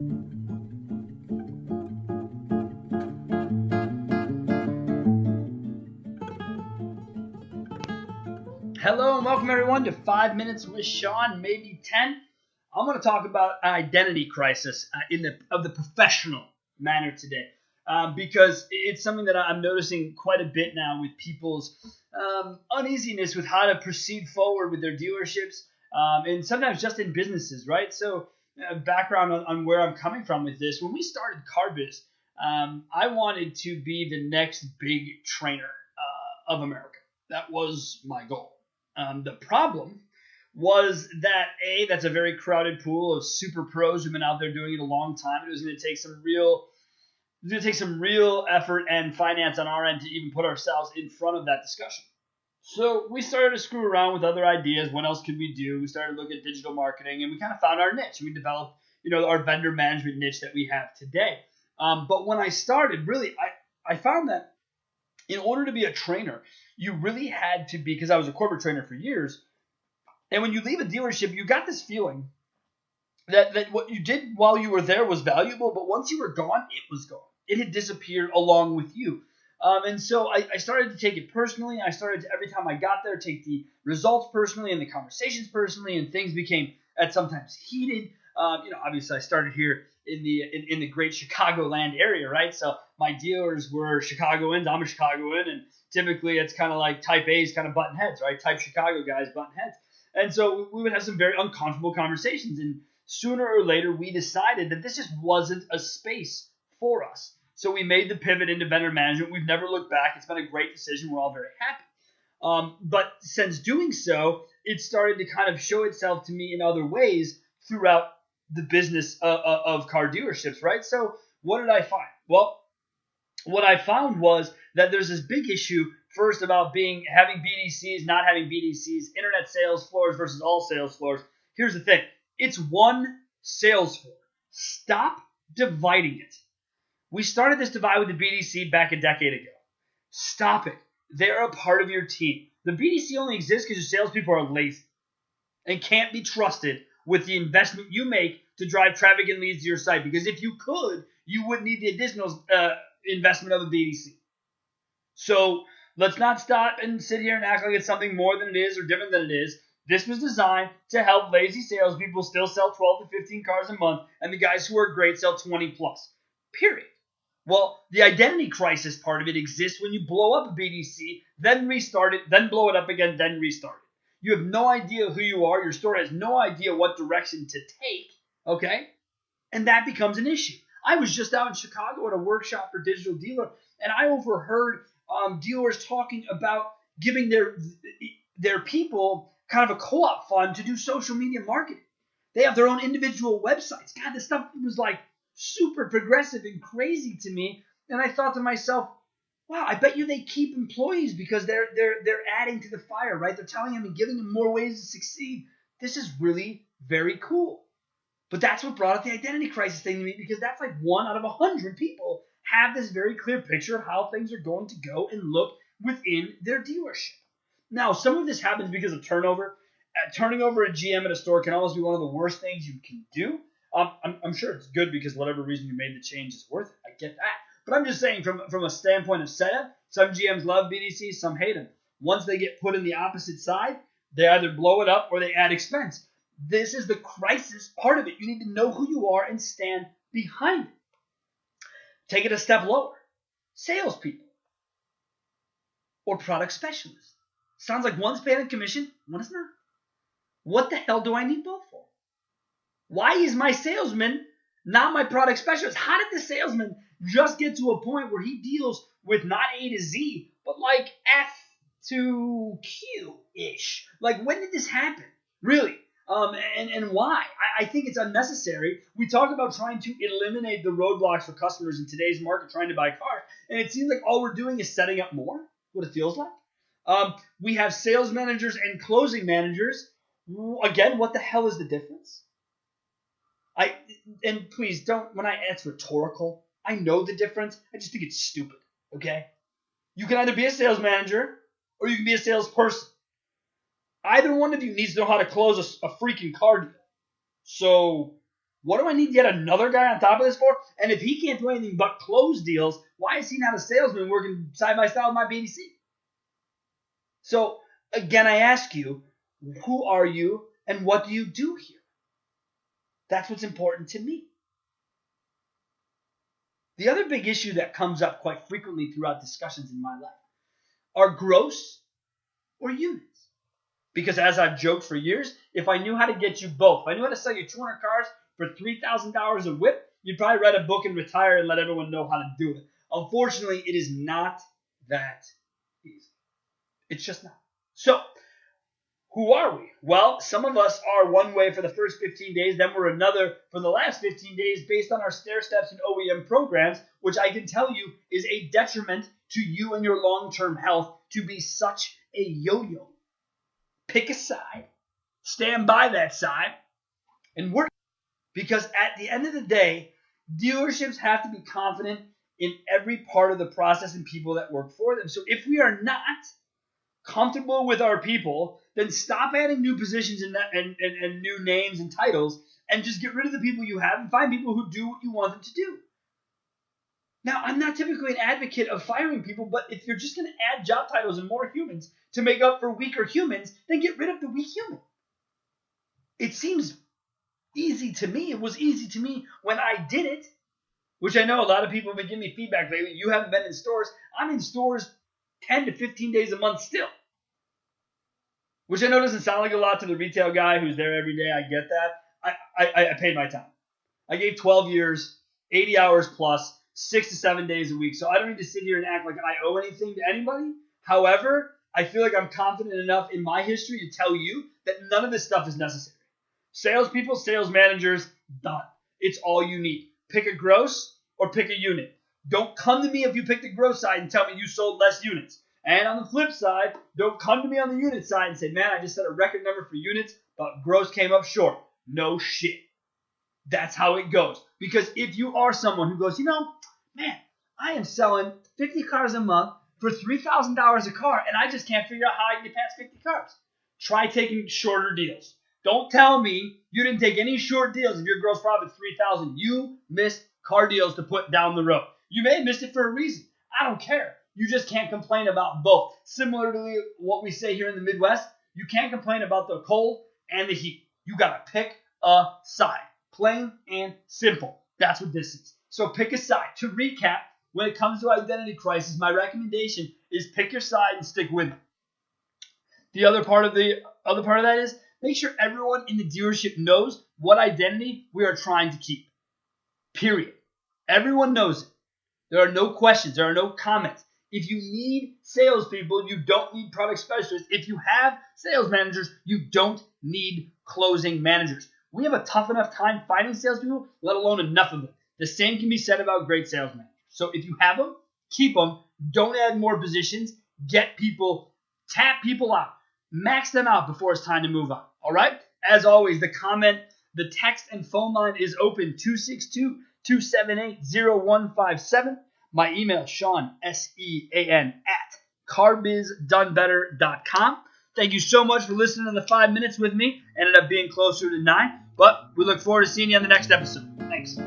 Hello and welcome everyone to 5 Minutes with Sean, maybe 10. I'm going to talk about an identity crisis of the professional manner today because it's something that I'm noticing quite a bit now with people's uneasiness with how to proceed forward with their dealerships and sometimes just in businesses, right? So background on where I'm coming from with this. When we started CarBiz, I wanted to be the next big trainer of America. That was my goal. The problem was that that's a very crowded pool of super pros who've been out there doing it a long time. It was going to take some real effort and finance on our end to even put ourselves in front of that discussion. So we started to screw around with other ideas. What else could we do? We started to look at digital marketing, and we kind of found our niche. We developed, our vendor management niche that we have today. But when I started, really, I found that in order to be a trainer, you really had to be, because I was a corporate trainer for years, and when you leave a dealership, you got this feeling that what you did while you were there was valuable, but once you were gone, it was gone. It had disappeared along with you. And so I started to take it personally. I started to, every time I got there, take the results personally and the conversations personally, and things became at sometimes heated. Obviously I started here in the great Chicagoland area, right? So my dealers were Chicagoans. I'm a Chicagoan, and typically it's kind of like type A's kind of button heads, right? Type Chicago guys button heads. And so we would have some very uncomfortable conversations, and sooner or later we decided that this just wasn't a space for us. So we made the pivot into vendor management. We've never looked back. It's been a great decision. We're all very happy. But since doing so, it started to kind of show itself to me in other ways throughout the business of car dealerships, right? So what did I find? Well, what I found was that there's this big issue first about having BDCs, not having BDCs, internet sales floors versus all sales floors. Here's the thing. It's one sales floor. Stop dividing it. We started this divide with the BDC back a decade ago. Stop it. They're a part of your team. The BDC only exists because your salespeople are lazy and can't be trusted with the investment you make to drive traffic and leads to your site. Because if you could, you wouldn't need the additional investment of a BDC. So let's not stop and sit here and act like it's something more than it is or different than it is. This was designed to help lazy salespeople still sell 12 to 15 cars a month, and the guys who are great sell 20 plus. Period. Well, the identity crisis part of it exists when you blow up a BDC, then restart it, then blow it up again, then restart it. You have no idea who you are. Your store has no idea what direction to take, okay? And that becomes an issue. I was just out in Chicago at a workshop for Digital Dealer, and I overheard dealers talking about giving their people kind of a co-op fund to do social media marketing. They have their own individual websites. God, this stuff was like super progressive and crazy to me. And I thought to myself, wow, I bet you they keep employees because they're adding to the fire, right? They're telling them and giving them more ways to succeed. This is really very cool. But that's what brought up the identity crisis thing to me, because that's like 1 out of 100 people have this very clear picture of how things are going to go and look within their dealership. Now, some of this happens because of turnover. Turning over a GM at a store can almost be one of the worst things you can do. I'm sure it's good because whatever reason you made the change is worth it. I get that. But I'm just saying from a standpoint of setup, some GMs love BDCs, some hate them. Once they get put in the opposite side, they either blow it up or they add expense. This is the crisis part of it. You need to know who you are and stand behind it. Take it a step lower. Salespeople or product specialists. Sounds like one's paid on commission, one is not. What the hell do I need both for? Why is my salesman not my product specialist? How did the salesman just get to a point where he deals with not A to Z, but like F to Q-ish? Like, when did this happen? Really? And why? I think it's unnecessary. We talk about trying to eliminate the roadblocks for customers in today's market trying to buy cars, and it seems like all we're doing is setting up more, what it feels like. We have sales managers and closing managers. Again, what the hell is the difference? And please don't, when it's rhetorical, I know the difference. I just think it's stupid, okay? You can either be a sales manager or you can be a salesperson. Either one of you needs to know how to close a freaking car deal. So What do I need yet another guy on top of this for? And if he can't do anything but close deals, why is he not a salesman working side by side with my BDC? So, again, I ask you, who are you and what do you do here? That's what's important to me. The other big issue that comes up quite frequently throughout discussions in my life are gross or units. Because as I've joked for years, if I knew how to get you both, if I knew how to sell you 200 cars for $3,000 a whip, you'd probably read a book and retire and let everyone know how to do it. Unfortunately, it is not that easy. It's just not. So, who are we? Well, some of us are one way for the first 15 days, then we're another for the last 15 days based on our stair steps and OEM programs, which I can tell you is a detriment to you and your long-term health to be such a yo-yo. Pick a side, stand by that side, and work. Because at the end of the day, dealerships have to be confident in every part of the process and people that work for them. So if we are not comfortable with our people, then stop adding new positions and new names and titles and just get rid of the people you have and find people who do what you want them to do. Now, I'm not typically an advocate of firing people, but if you're just going to add job titles and more humans to make up for weaker humans, then get rid of the weak human. It seems easy to me. It was easy to me when I did it, which I know a lot of people have been giving me feedback lately. You haven't been in stores. I'm in stores 10 to 15 days a month still, which I know doesn't sound like a lot to the retail guy who's there every day. I get that. I paid my time. I gave 12 years, 80 hours plus, 6 to 7 days a week. So I don't need to sit here and act like I owe anything to anybody. However, I feel like I'm confident enough in my history to tell you that none of this stuff is necessary. Salespeople, sales managers, done. It's all you need. Pick a gross or pick a unit. Don't come to me if you pick the gross side and tell me you sold less units. And on the flip side, don't come to me on the unit side and say, man, I just set a record number for units, but gross came up short. No shit. That's how it goes. Because if you are someone who goes, man, I am selling 50 cars a month for $3,000 a car, and I just can't figure out how I can get past 50 cars. Try taking shorter deals. Don't tell me you didn't take any short deals if your gross profit's $3,000. You missed car deals to put down the road. You may have missed it for a reason. I don't care. You just can't complain about both. Similar to what we say here in the Midwest, you can't complain about the cold and the heat. You got to pick a side. Plain and simple. That's what this is. So pick a side. To recap, when it comes to identity crisis, my recommendation is pick your side and stick with it. The other part of that is make sure everyone in the dealership knows what identity we are trying to keep. Period. Everyone knows it. There are no questions. There are no comments. If you need salespeople, you don't need product specialists. If you have sales managers, you don't need closing managers. We have a tough enough time finding salespeople, let alone enough of them. The same can be said about great sales managers. So if you have them, keep them. Don't add more positions. Get people, tap people out. Max them out before it's time to move on. All right? As always, the text and phone line is open, 262-278-0157. My email, Sean, SEAN, @carbizdonebetter.com. Thank you so much for listening to the 5 minutes with me. Ended up being closer to 9, but we look forward to seeing you on the next episode. Thanks.